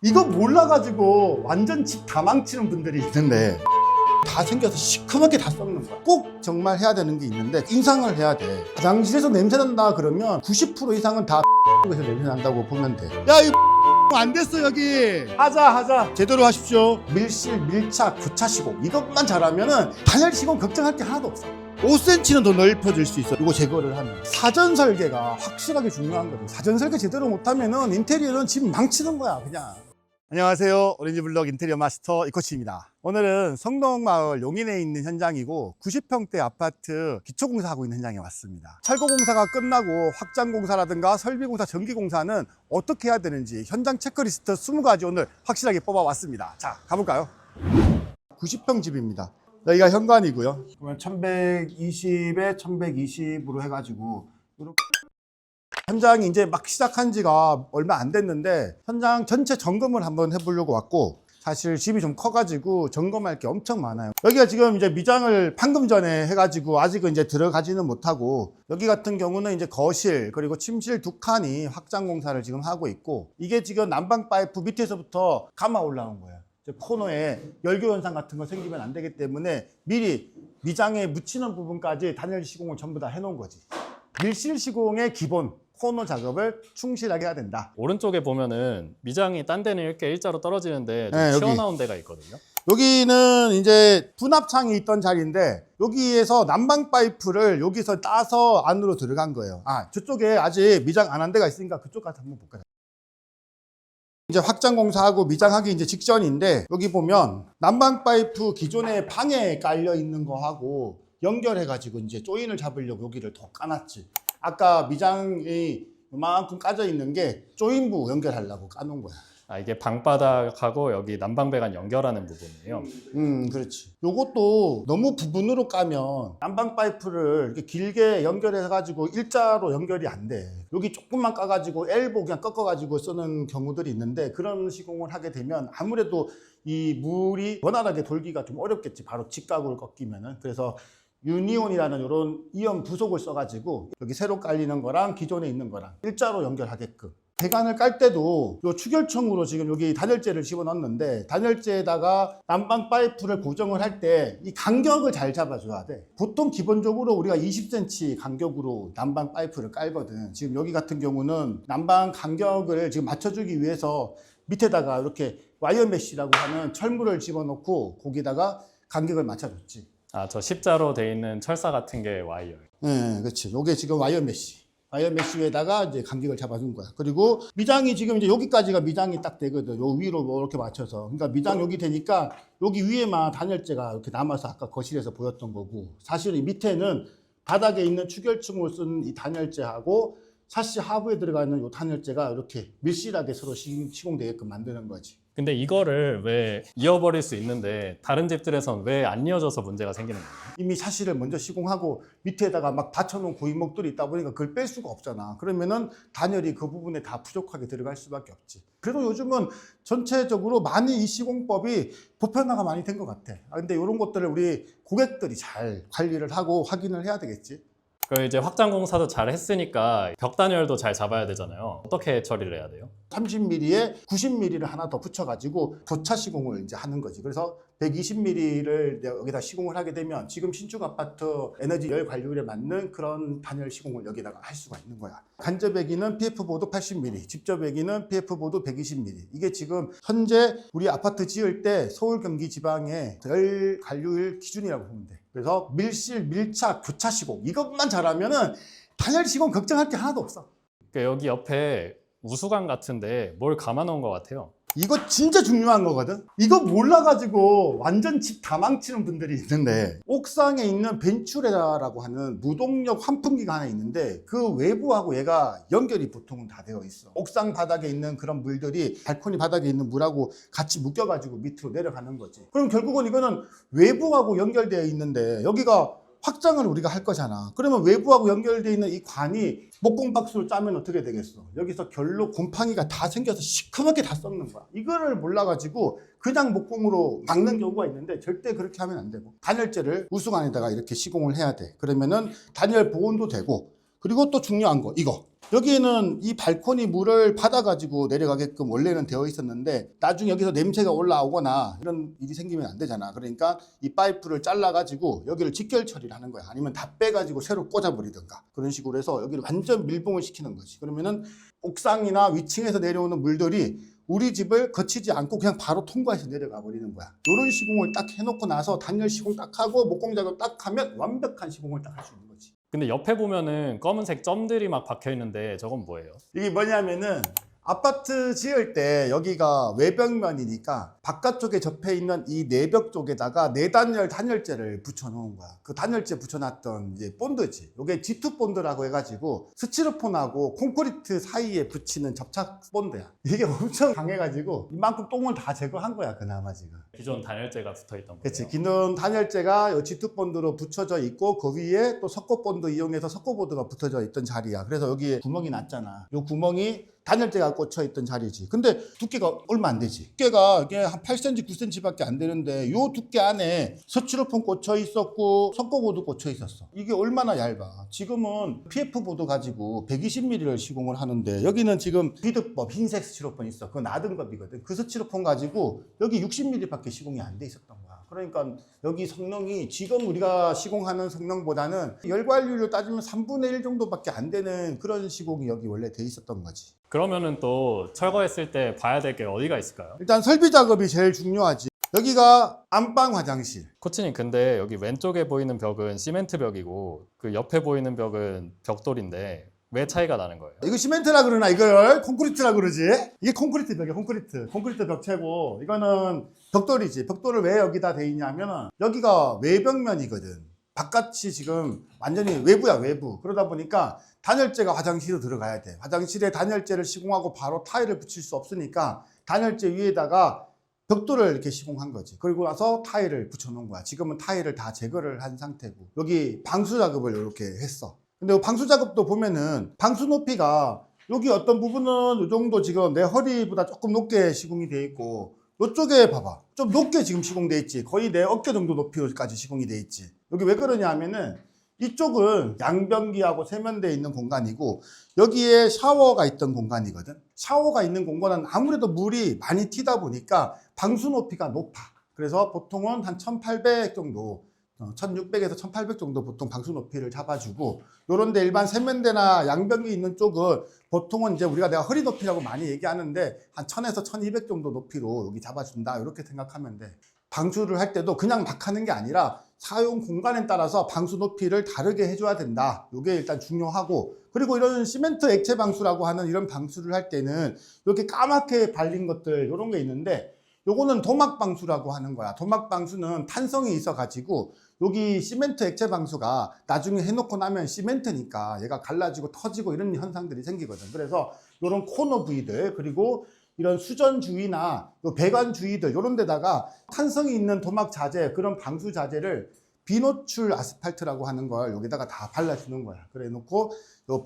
이거 몰라가지고 완전 집 다 망치는 분들이 있는데 다 생겨서 시커멓게 다 썩는 거야. 꼭 정말 해야 되는 게 있는데 인상을 해야 돼. 화장실에서 냄새 난다 그러면 90% 이상은 다 에서 냄새 난다고 보면 돼. 야 이거 안 됐어 여기. 하자 제대로 하십시오. 밀실, 밀착, 교차 시공 이것만 잘하면은 단열 시공 걱정할 게 하나도 없어. 5cm는 더 넓혀질 수 있어. 이거 제거를 하면 사전 설계가 확실하게 중요한 거지. 사전 설계 제대로 못하면은 인테리어는 집 망치는 거야 그냥. 안녕하세요. 오렌지블럭 인테리어 마스터 이코치입니다. 오늘은 성동마을 용인에 있는 현장이고 90평대 아파트 기초공사하고 있는 현장에 왔습니다. 철거공사가 끝나고 확장공사라든가 설비공사, 전기공사는 어떻게 해야 되는지 현장 체크리스트 20가지 오늘 확실하게 뽑아왔습니다. 자, 가볼까요? 90평 집입니다. 여기가 현관이고요. 그러면 1120에 1120으로 해가지고 이렇게 현장이 이제 막 시작한 지가 얼마 안 됐는데 현장 전체 점검을 한번 해보려고 왔고, 사실 집이 좀 커가지고 점검할 게 엄청 많아요. 여기가 지금 이제 미장을 방금 전에 해가지고 아직은 이제 들어가지는 못하고, 여기 같은 경우는 이제 거실 그리고 침실 2칸이 확장 공사를 지금 하고 있고, 이게 지금 난방 파이프 밑에서부터 감아 올라온 거예요. 코너에 열교 현상 같은 거 생기면 안 되기 때문에 미리 미장에 묻히는 부분까지 단열 시공을 전부 다 해놓은 거지. 밀실 시공의 기본 코너 작업을 충실하게 해야 된다. 오른쪽에 보면은 미장이 딴 데는 이렇게 일자로 떨어지는데 좀 네, 여기. 튀어나온 데가 있거든요. 여기는 이제 분합창이 있던 자리인데 여기에서 난방 파이프를 여기서 따서 안으로 들어간 거예요. 아, 저쪽에 아직 미장 안 한 데가 있으니까 그쪽 가서 한번 볼까요? 이제 확장 공사하고 미장하기 이제 직전인데, 여기 보면 난방 파이프 기존에 방에 깔려 있는 거하고 연결해가지고 이제 조인을 잡으려고 여기를 더 까놨지. 아까 미장이 이만큼 까져 있는 게 조인부 연결하려고 까놓은 거야. 아, 이게 방바닥하고 여기 난방배관 연결하는 부분이에요. 그렇지. 요것도 너무 부분으로 까면 난방 파이프를 이렇게 길게 연결해가지고 일자로 연결이 안 돼. 여기 조금만 까가지고 엘보 그냥 꺾어가지고 쓰는 경우들이 있는데, 그런 시공을 하게 되면 아무래도 이 물이 원활하게 돌기가 좀 어렵겠지. 바로 직각으로 꺾이면은. 그래서 유니온이라는 이런 이온 부속을 써가지고 여기 새로 깔리는 거랑 기존에 있는 거랑 일자로 연결하게끔. 배관을 깔 때도 요 추결청으로 지금 여기 단열재를 집어넣었는데, 단열재에다가 난방 파이프를 고정을 할 때 이 간격을 잘 잡아줘야 돼. 보통 기본적으로 우리가 20cm 간격으로 난방 파이프를 깔거든. 지금 여기 같은 경우는 난방 간격을 지금 맞춰주기 위해서 밑에다가 이렇게 와이어 메쉬라고 하는 철물을 집어넣고 거기다가 간격을 맞춰줬지. 아, 저 십자로 돼 있는 철사 같은 게 와이어예요. 네, 그렇지. 요게 지금 와이어 메쉬. 와이어 메쉬 위에다가 이제 간격을 잡아준 거야. 그리고 미장이 지금 이제 여기까지가 미장이 딱 되거든. 요 위로 뭐 이렇게 맞춰서. 그러니까 미장 여기 되니까 여기 위에만 단열재가 이렇게 남아서 아까 거실에서 보였던 거고, 사실은 이 밑에는 바닥에 있는 추결층으로 쓴 이 단열재하고 샤시 하부에 들어가 있는 요 단열재가 이렇게 밀실하게 서로 시공되게끔 만드는 거지. 근데 이거를 왜 이어버릴 수 있는데 다른 집들에선 왜 안 이어져서 문제가 생기는 거예요? 이미 샤시를 먼저 시공하고 밑에다가 막 받쳐놓은 고인목들이 있다 보니까 그걸 뺄 수가 없잖아. 그러면은 단열이 그 부분에 다 부족하게 들어갈 수밖에 없지. 그래도 요즘은 전체적으로 많이 이 시공법이 보편화가 많이 된 것 같아. 근데 이런 것들을 우리 고객들이 잘 관리를 하고 확인을 해야 되겠지. 그 이제 확장 공사도 잘 했으니까 벽 단열도 잘 잡아야 되잖아요. 어떻게 처리를 해야 돼요? 30mm에 90mm를 하나 더 붙여가지고 교차 시공을 이제 하는 거지. 그래서 120mm를 여기다 시공을 하게 되면 지금 신축 아파트 에너지 열 관리율에 맞는 그런 단열 시공을 여기다가 할 수가 있는 거야. 간접배기는 PF보드 80mm, 직접배기는 PF보드 120mm. 이게 지금 현재 우리 아파트 지을 때 서울, 경기 지방의 열 관리율 기준이라고 보면 돼. 그래서 밀실, 밀착, 교차 시공 이것만 잘하면은 단열 시공 걱정할 게 하나도 없어. 그러니까 여기 옆에 우수관 같은데 뭘 감아 놓은 것 같아요. 이거 진짜 중요한 거거든. 이거 몰라가지고 완전 집 다 망치는 분들이 있는데, 옥상에 있는 벤츄레라라고 하는 무동력 환풍기가 하나 있는데 그 외부하고 얘가 연결이 보통은 다 되어 있어. 옥상 바닥에 있는 그런 물들이 발코니 바닥에 있는 물하고 같이 묶여가지고 밑으로 내려가는 거지. 그럼 결국은 이거는 외부하고 연결되어 있는데 여기가 확장을 우리가 할 거잖아. 그러면 외부하고 연결되어 있는 이 관이 목공박수를 짜면 어떻게 되겠어? 여기서 결로 곰팡이가 다 생겨서 시커멓게 다 썩는 거야. 이거를 몰라가지고 그냥 목공으로 막는 경우가 있는데 절대 그렇게 하면 안 되고, 단열재를 우수관에다가 이렇게 시공을 해야 돼. 그러면은 단열 보온도 되고 그리고 또 중요한 거 이거. 여기에는 이 발코니 물을 받아가지고 내려가게끔 원래는 되어 있었는데 나중에 여기서 냄새가 올라오거나 이런 일이 생기면 안 되잖아. 그러니까 이 파이프를 잘라가지고 여기를 직결 처리를 하는 거야. 아니면 다 빼가지고 새로 꽂아버리든가 그런 식으로 해서 여기를 완전 밀봉을 시키는 거지. 그러면은 옥상이나 위층에서 내려오는 물들이 우리 집을 거치지 않고 그냥 바로 통과해서 내려가 버리는 거야. 이런 시공을 딱 해놓고 나서 단열 시공 딱 하고 목공 작업 딱 하면 완벽한 시공을 딱 할 수 있는 거지. 근데 옆에 보면은 검은색 점들이 막 박혀 있는데 저건 뭐예요? 이게 뭐냐면은 아파트 지을 때 여기가 외벽면이니까 바깥쪽에 접해 있는 이 내벽 쪽에다가 내단열 단열재를 붙여 놓은 거야. 그 단열재 붙여놨던 이제 본드지. 이게 G2 본드라고 해가지고 스티로폼하고 콘크리트 사이에 붙이는 접착 본드야. 이게 엄청 강해가지고 이만큼 똥을 다 제거한 거야 그나마 지금. 기존 단열재가 붙어 있던 거예요. 그렇지. 기존 단열재가 이 G2 본드로 붙여져 있고 그 위에 또 석고 본드 이용해서 석고 보드가 붙어져 있던 자리야. 그래서 여기에 구멍이 났잖아. 이 구멍이 단열재가 꽂혀 있던 자리지. 근데 두께가 얼마 안 되지. 두께가 이게 한 8cm, 9cm밖에 안 되는데 이 두께 안에 스티로폼 꽂혀 있었고 석고 보드 꽂혀 있었어. 이게 얼마나 얇아. 지금은 PF 보드 가지고 120mm를 시공을 하는데 여기는 지금 비드법 흰색 스티로폼 있어. 그거 놔둔 겁이거든. 그 스티로폼 가지고 여기 60mm밖에 시공이 안 돼 있었던 거야. 그러니까 여기 성능이 지금 우리가 시공하는 성능보다는 열과율로 따지면 3분의 1 정도밖에 안 되는 그런 시공이 여기 원래 돼 있었던 거지. 그러면은 또 철거했을 때 봐야 될 게 어디가 있을까요? 일단 설비 작업이 제일 중요하지. 여기가 안방 화장실. 코치님, 근데 여기 왼쪽에 보이는 벽은 시멘트 벽이고 그 옆에 보이는 벽은 벽돌인데 왜 차이가 나는 거예요? 이거 시멘트라 그러나 이걸 콘크리트라 그러지? 이게 콘크리트 벽이야. 콘크리트 벽체고 이거는 벽돌이지. 벽돌을 왜 여기다 돼 있냐면 여기가 외벽면이거든. 바깥이 지금 완전히 외부야, 외부. 그러다 보니까 단열재가 화장실로 들어가야 돼. 화장실에 단열재를 시공하고 바로 타일을 붙일 수 없으니까 단열재 위에다가 벽돌을 이렇게 시공한 거지. 그리고 나서 타일을 붙여놓은 거야. 지금은 타일을 다 제거를 한 상태고 여기 방수 작업을 이렇게 했어. 근데 방수 작업도 보면은 방수 높이가 여기 어떤 부분은 이 정도 지금 내 허리보다 조금 높게 시공이 돼 있고 이쪽에 봐봐. 좀 높게 지금 시공돼 있지. 거의 내 어깨 정도 높이까지 시공이 돼 있지. 여기 왜 그러냐 하면은 이쪽은 양변기하고 세면대에 있는 공간이고 여기에 샤워가 있던 공간이거든. 샤워가 있는 공간은 아무래도 물이 많이 튀다 보니까 방수 높이가 높아. 그래서 보통은 한 1800 정도 1600에서 1800 정도 보통 방수 높이를 잡아주고 요런데 일반 세면대나 양변기 있는 쪽은 보통은 이제 우리가 내가 허리 높이라고 많이 얘기하는데 한 1000에서 1200 정도 높이로 여기 잡아준다 이렇게 생각하면 돼. 방수를 할 때도 그냥 막 하는 게 아니라 사용 공간에 따라서 방수 높이를 다르게 해줘야 된다. 이게 일단 중요하고 그리고 이런 시멘트 액체 방수라고 하는 이런 방수를 할 때는 이렇게 까맣게 발린 것들 이런 게 있는데 요거는 도막 방수라고 하는 거야. 도막 방수는 탄성이 있어 가지고 여기 시멘트 액체 방수가 나중에 해놓고 나면 시멘트니까 얘가 갈라지고 터지고 이런 현상들이 생기거든. 그래서 이런 코너 부위들 그리고 이런 수전 주위나 배관 주위들 이런 데다가 탄성이 있는 도막 자재 그런 방수 자재를 비노출 아스팔트라고 하는 걸 여기다가 다 발라주는 거야. 그래 놓고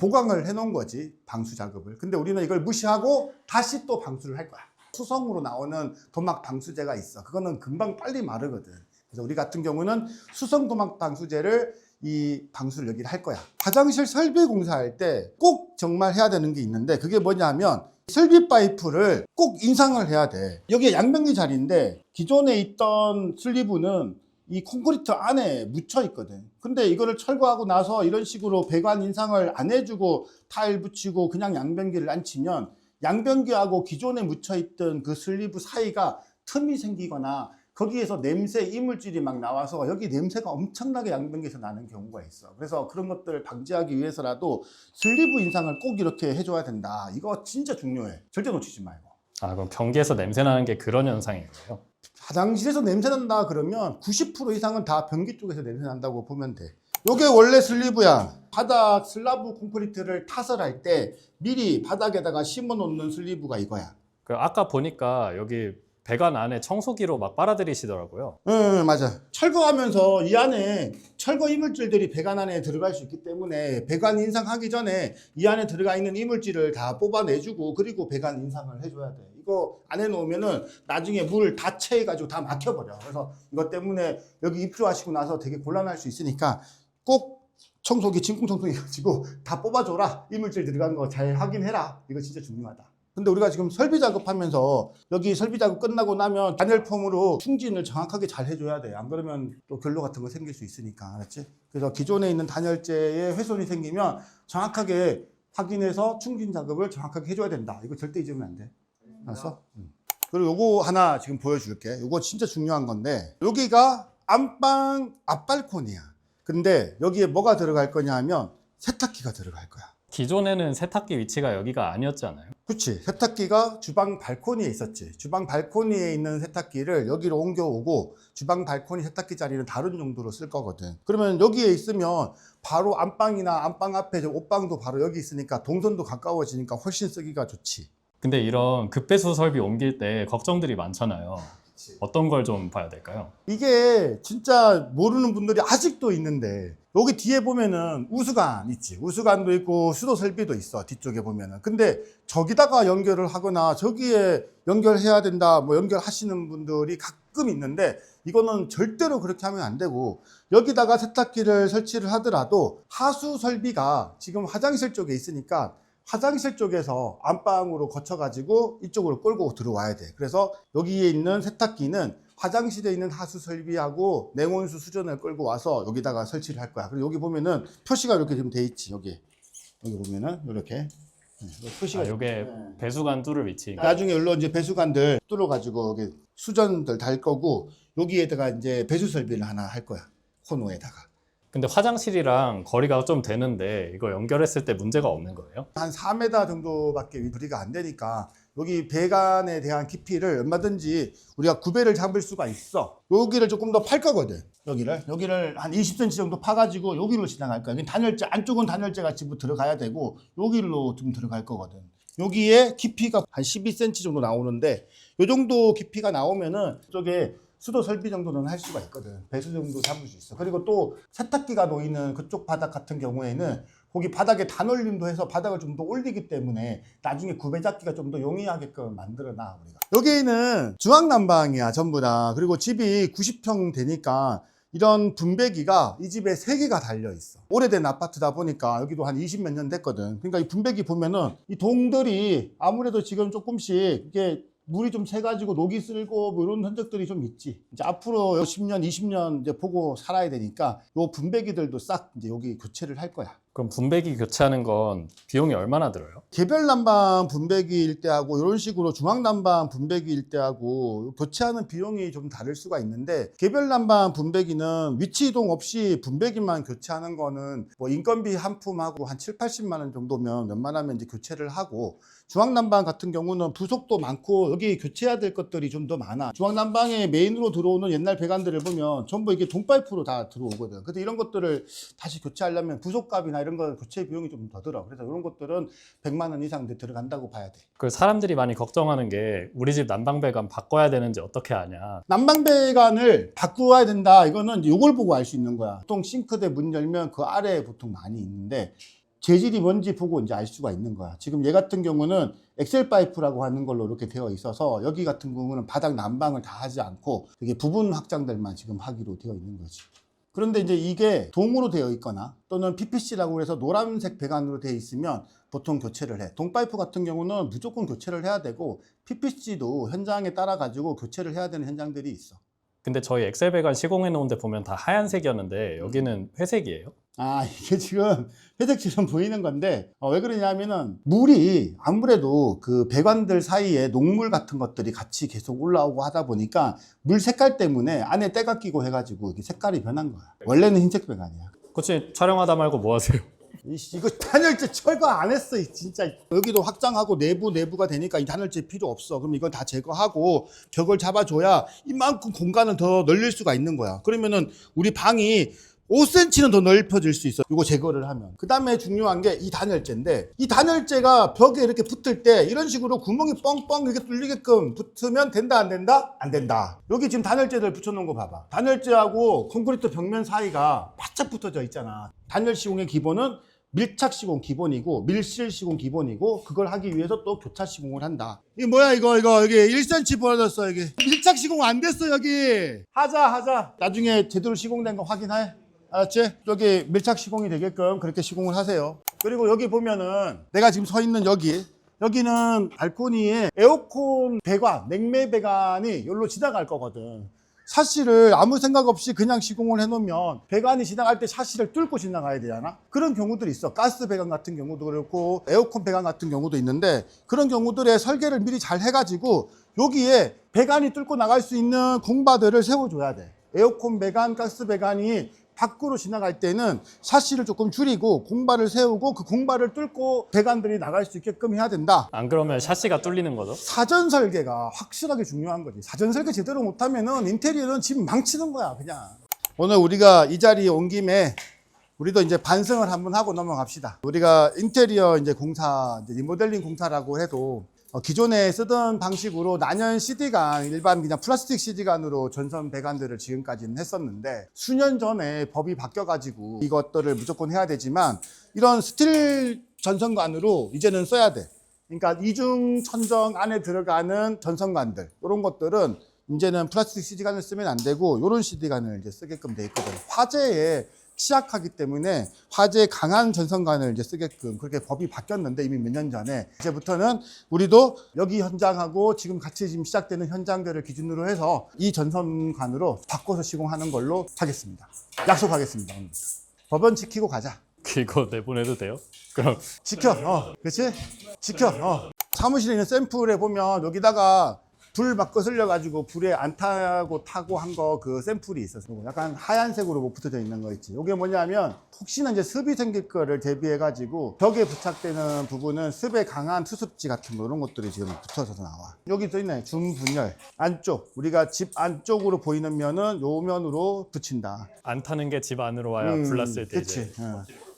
보강을 해 놓은 거지 방수 작업을. 근데 우리는 이걸 무시하고 다시 또 방수를 할 거야. 수성으로 나오는 도막 방수제가 있어. 그거는 금방 빨리 마르거든. 그래서 우리 같은 경우는 수성 도막 방수제를 이 방수를 여기 할 거야. 화장실 설비 공사할 때 꼭 정말 해야 되는 게 있는데 그게 뭐냐면 설비 파이프를 꼭 인상을 해야 돼. 여기에 양변기 자리인데 기존에 있던 슬리브는 이 콘크리트 안에 묻혀 있거든. 근데 이거를 철거하고 나서 이런 식으로 배관 인상을 안 해주고 타일 붙이고 그냥 양변기를 안 치면 양변기하고 기존에 묻혀있던 그 슬리브 사이가 틈이 생기거나 거기에서 냄새, 이물질이 막 나와서 여기 냄새가 엄청나게 양변기에서 나는 경우가 있어. 그래서 그런 것들을 방지하기 위해서라도 슬리브 인상을 꼭 이렇게 해줘야 된다. 이거 진짜 중요해. 절대 놓치지 말고. 아, 그럼 변기에서 냄새 나는 게 그런 현상인 거예요? 화장실에서 냄새 난다 그러면 90% 이상은 다 변기 쪽에서 냄새 난다고 보면 돼. 요게 원래 슬리브야. 바닥 슬라브 콘크리트를 타설할 때 미리 바닥에다가 심어 놓는 슬리브가 이거야. 그 아까 보니까 여기 배관 안에 청소기로 막 빨아들이시더라고요. 응, 맞아. 철거하면서 이 안에 철거 이물질들이 배관 안에 들어갈 수 있기 때문에 배관 인상하기 전에 이 안에 들어가 있는 이물질을 다 뽑아내주고 그리고 배관 인상을 해줘야 돼. 이거 안 해놓으면은 나중에 물 다 채해가지고 다 막혀버려. 그래서 이것 때문에 여기 입주하시고 나서 되게 곤란할 수 있으니까 꼭 청소기 진공청소기 가지고 다 뽑아줘라. 이물질 들어간 거 잘 확인해라. 이거 진짜 중요하다. 근데 우리가 지금 설비 작업하면서 여기 설비 작업 끝나고 나면 단열폼으로 충진을 정확하게 잘 해줘야 돼. 안 그러면 또 결로 같은 거 생길 수 있으니까. 알았지? 그래서 기존에 있는 단열재에 훼손이 생기면 정확하게 확인해서 충진 작업을 정확하게 해줘야 된다. 이거 절대 잊으면 안 돼. 알았어? 그리고 요거 하나 지금 보여줄게. 요거 진짜 중요한 건데, 여기가 안방 앞발코니야. 근데 여기에 뭐가 들어갈 거냐 하면 세탁기가 들어갈 거야. 기존에는 세탁기 위치가 여기가 아니었잖아요. 그치. 세탁기가 주방 발코니에 있었지. 주방 발코니에 있는 세탁기를 여기로 옮겨오고 주방 발코니 세탁기 자리는 다른 용도로 쓸 거거든. 그러면 여기에 있으면 바로 안방이나 안방 앞에 옷방도 바로 여기 있으니까 동선도 가까워지니까 훨씬 쓰기가 좋지. 근데 이런 급배수 설비 옮길 때 걱정들이 많잖아요. 어떤 걸 좀 봐야 될까요? 이게 진짜 모르는 분들이 아직도 있는데, 여기 뒤에 보면은 우수관 있지. 우수관도 있고 수도 설비도 있어, 뒤쪽에 보면은. 근데 저기다가 연결을 하거나 저기에 연결해야 된다 뭐 연결하시는 분들이 가끔 있는데, 이거는 절대로 그렇게 하면 안 되고, 여기다가 세탁기를 설치를 하더라도 하수 설비가 지금 화장실 쪽에 있으니까 화장실 쪽에서 안방으로 거쳐가지고 이쪽으로 끌고 들어와야 돼. 그래서 여기에 있는 세탁기는 화장실에 있는 하수 설비하고 냉온수 수전을 끌고 와서 여기다가 설치를 할 거야. 그리고 여기 보면은 표시가 이렇게 지금 돼 있지. 여기 보면은 이렇게 표시가. 이게 배수관 뚫을 위치. 나중에 여기로 이제 배수관들 뚫어가지고 여기 수전들 달 거고, 여기에다가 이제 배수 설비를 하나 할 거야. 코너에다가. 근데 화장실이랑 거리가 좀 되는데 이거 연결했을 때 문제가 없는 거예요? 한 4m 정도밖에 거리가 안 되니까 여기 배관에 대한 깊이를 얼마든지 우리가 구배를 잡을 수가 있어. 여기를 조금 더 팔 거거든. 여기를 한 20cm 정도 파가지고 여기로 지나갈 거야. 단열재, 안쪽은 단열재 같이 들어가야 되고 여기로 좀 들어갈 거거든. 여기에 깊이가 한 12cm 정도 나오는데, 요 정도 깊이가 나오면은 이쪽에 수도 설비 정도는 할 수가 있거든. 배수 정도 잡을 수 있어. 그리고 또 세탁기가 놓이는 그쪽 바닥 같은 경우에는 거기 바닥에 단올림도 해서 바닥을 좀 더 올리기 때문에 나중에 구배 잡기가 좀 더 용이하게끔 만들어놔, 우리가. 여기는 중앙난방이야, 전부 다. 그리고 집이 90평 되니까 이런 분배기가 이 집에 3개가 달려 있어. 오래된 아파트다 보니까 여기도 한 20 몇 년 됐거든. 그러니까 이 분배기 보면은 이 동들이 아무래도 지금 조금씩 이게 물이 좀 새가지고 녹이 쓸고 뭐 이런 흔적들이 좀 있지. 이제 앞으로 10년, 20년 이제 보고 살아야 되니까 요 분배기들도 싹 이제 여기 교체를 할 거야. 그럼 분배기 교체하는 건 비용이 얼마나 들어요? 개별 난방 분배기일 때하고 이런 식으로 중앙 난방 분배기일 때하고 교체하는 비용이 좀 다를 수가 있는데, 개별 난방 분배기는 위치 이동 없이 분배기만 교체하는 거는 뭐 인건비 한 푼하고 한 7, 80만 원 정도면 웬만하면 이제 교체를 하고, 중앙 난방 같은 경우는 부속도 많고 여기 교체해야 될 것들이 좀 더 많아. 중앙 난방에 메인으로 들어오는 옛날 배관들을 보면 전부 이게 돈파이프로 다 들어오거든. 근데 이런 것들을 다시 교체하려면 부속값이나 이런 거 교체 비용이 좀 더 들어. 그래서 이런 것들은 100만 원 이상 들어간다고 봐야 돼. 그 사람들이 많이 걱정하는 게 우리 집 난방배관 바꿔야 되는지 어떻게 아냐. 난방배관을 바꾸어야 된다. 이거는 이걸 보고 알 수 있는 거야. 보통 싱크대 문 열면 그 아래에 보통 많이 있는데 재질이 뭔지 보고 이제 알 수가 있는 거야. 지금 얘 같은 경우는 엑셀 파이프라고 하는 걸로 이렇게 되어 있어서 여기 같은 경우는 바닥 난방을 다 하지 않고 되게 부분 확장들만 지금 하기로 되어 있는 거지. 그런데 이제 이게 동으로 되어 있거나 또는 PPC라고 해서 노란색 배관으로 되어 있으면 보통 교체를 해. 동파이프 같은 경우는 무조건 교체를 해야 되고 PPC도 현장에 따라 가지고 교체를 해야 되는 현장들이 있어. 근데 저희 엑셀 배관 시공해 놓은 데 보면 다 하얀색이었는데 여기는 회색이에요? 아, 이게 지금 회색처럼 보이는 건데 왜 그러냐면은 물이 아무래도 그 배관들 사이에 녹물 같은 것들이 같이 계속 올라오고 하다 보니까 물 색깔 때문에 안에 때가 끼고 해가지고 이게 색깔이 변한 거야. 원래는 흰색 배관이야. 코치 촬영하다 말고 뭐 하세요? 이거 단열재 철거 안 했어, 진짜. 여기도 확장하고 내부가 되니까 이 단열재 필요 없어. 그럼 이건 다 제거하고 벽을 잡아줘야 이만큼 공간을 더 늘릴 수가 있는 거야. 그러면은 우리 방이 5cm는 더 넓혀질 수 있어. 이거 제거를 하면. 그 다음에 중요한 게 이 단열재인데, 이 단열재가 벽에 이렇게 붙을 때 이런 식으로 구멍이 뻥뻥 이렇게 뚫리게끔 붙으면 된다, 안 된다? 안 된다. 여기 지금 단열재들 붙여놓은 거 봐봐. 단열재하고 콘크리트 벽면 사이가 바짝 붙어져 있잖아. 단열 시공의 기본은 밀착 시공 기본이고 밀실 시공 기본이고, 그걸 하기 위해서 또 교차 시공을 한다. 이게 뭐야, 이거 여기 1cm 벌어졌어. 여기 밀착 시공 안 됐어. 여기 하자. 나중에 제대로 시공된 거 확인해. 알았지? 여기 밀착 시공이 되게끔 그렇게 시공을 하세요. 그리고 여기 보면은 내가 지금 서 있는 여기는 발코니에 에어컨 배관, 냉매 배관이 여기로 지나갈 거거든. 샤시를 아무 생각 없이 그냥 시공을 해놓으면 배관이 지나갈 때 샤시를 뚫고 지나가야 되잖아. 그런 경우들이 있어. 가스 배관 같은 경우도 그렇고 에어컨 배관 같은 경우도 있는데, 그런 경우들의 설계를 미리 잘 해가지고 여기에 배관이 뚫고 나갈 수 있는 공바들을 세워줘야 돼. 에어컨 배관, 가스 배관이 밖으로 지나갈 때는 샤시를 조금 줄이고 공바를 세우고 그 공바를 뚫고 배관들이 나갈 수 있게끔 해야 된다. 안 그러면 샤시가 뚫리는 거죠? 사전 설계가 확실하게 중요한 거지. 사전 설계 제대로 못하면은 인테리어는 집 망치는 거야, 그냥. 오늘 우리가 이 자리에 온 김에 우리도 이제 반성을 한번 하고 넘어갑시다. 우리가 인테리어 이제 공사, 이제 리모델링 공사라고 해도 기존에 쓰던 방식으로 난연 CD관, 일반 그냥 플라스틱 CD관으로 전선 배관들을 지금까지는 했었는데, 수년 전에 법이 바뀌어가지고 이것들을 무조건 해야 되지만 이런 스틸 전선관으로 이제는 써야 돼. 그러니까 이중 천정 안에 들어가는 전선관들, 이런 것들은 이제는 플라스틱 CD관을 쓰면 안 되고 이런 CD관을 이제 쓰게끔 돼 있거든. 화재에 취약하기 때문에 화재 강한 전선관을 이제 쓰게끔 그렇게 법이 바뀌었는데, 이미 몇 년 전에. 이제부터는 우리도 여기 현장하고 지금 같이 지금 시작되는 현장들을 기준으로 해서 이 전선관으로 바꿔서 시공하는 걸로 하겠습니다. 약속하겠습니다. 오늘부터. 법은 지키고 가자. 이거 내보내도 돼요? 그럼 지켜. 그렇지? 지켜. 사무실에 있는 샘플에 보면 여기다가 불 막 거슬려 가지고 불에 안 타고 한 거, 그 샘플이 있어서 약간 하얀색으로 뭐 붙어져 있는 거 있지. 이게 뭐냐면 혹시나 이제 습이 생길 거를 대비해 가지고 벽에 부착되는 부분은 습에 강한 투습지 같은 거, 이런 것들이 지금 붙어서 나와. 여기 써 있네. 중분열 안쪽, 우리가 집 안쪽으로 보이는 면은 요 면으로 붙인다. 안 타는 게 집 안으로 와야 불났을 때 그치. 이제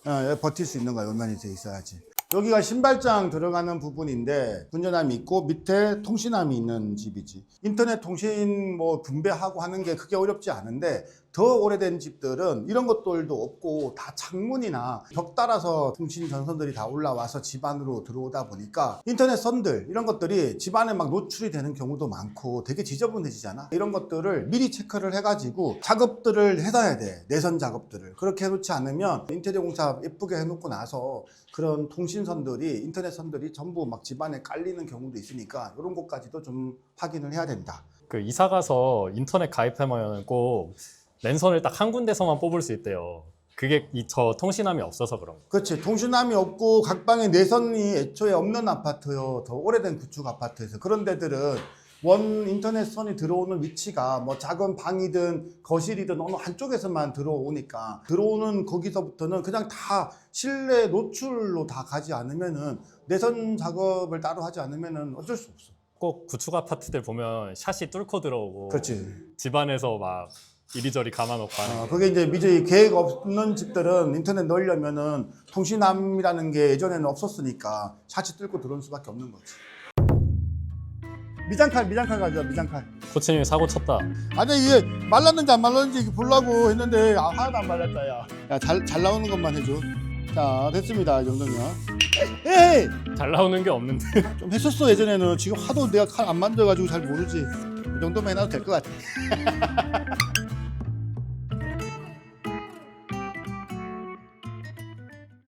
여기 버틸 수 있는 거야. 요 면이 돼 있어야지. 여기가 신발장 들어가는 부분인데 분전함이 있고 밑에 통신함이 있는 집이지. 인터넷 통신 뭐 분배하고 하는 게 그게 어렵지 않은데, 더 오래된 집들은 이런 것들도 없고 다 창문이나 벽 따라서 통신 전선들이 다 올라와서 집 안으로 들어오다 보니까 인터넷 선들, 이런 것들이 집 안에 막 노출이 되는 경우도 많고 되게 지저분해지잖아. 이런 것들을 미리 체크를 해가지고 작업들을 해놔야 돼. 내선 작업들을. 그렇게 해놓지 않으면 인테리어 공사 예쁘게 해놓고 나서 그런 통신선들이, 인터넷 선들이 전부 막 집안에 깔리는 경우도 있으니까 이런 것까지도 좀 확인을 해야 된다. 그 이사 가서 인터넷 가입하면 꼭 랜선을 딱 한 군데서만 뽑을 수 있대요. 그게 저 통신함이 없어서 그런 거. 그렇지. 통신함이 없고 각 방에 내선이 애초에 없는 아파트요. 더 오래된 구축 아파트에서. 그런 데들은 원 인터넷 선이 들어오는 위치가 뭐 작은 방이든 거실이든 어느 한쪽에서만 들어오니까, 들어오는 거기서부터는 그냥 다 실내 노출로 다 가지 않으면은, 내선 작업을 따로 하지 않으면은 어쩔 수 없어. 꼭 구축 아파트들 보면 샷이 뚫고 들어오고 그렇지. 집안에서 막 이리저리 감아놓고 하는 게. 그게 이제 미리 계획 없는 집들은 인터넷 넣으려면은 통신함이라는 게 예전에는 없었으니까 샷이 뚫고 들어올 수밖에 없는 거지. 미장칼 가져와, 미장칼. 코치님이 사고 쳤다. 아니 이게 말랐는지 안 말랐는지 보려고 했는데 하나도 안 말랐다. 야, 잘 나오는 것만 해줘. 자, 됐습니다. 이 정도면. 에이! 잘 나오는 게 없는데. 좀 했었어 예전에는. 지금 하도 내가 칼 안 만져가지고 잘 모르지. 이 정도면 해놔도 될 것 같아.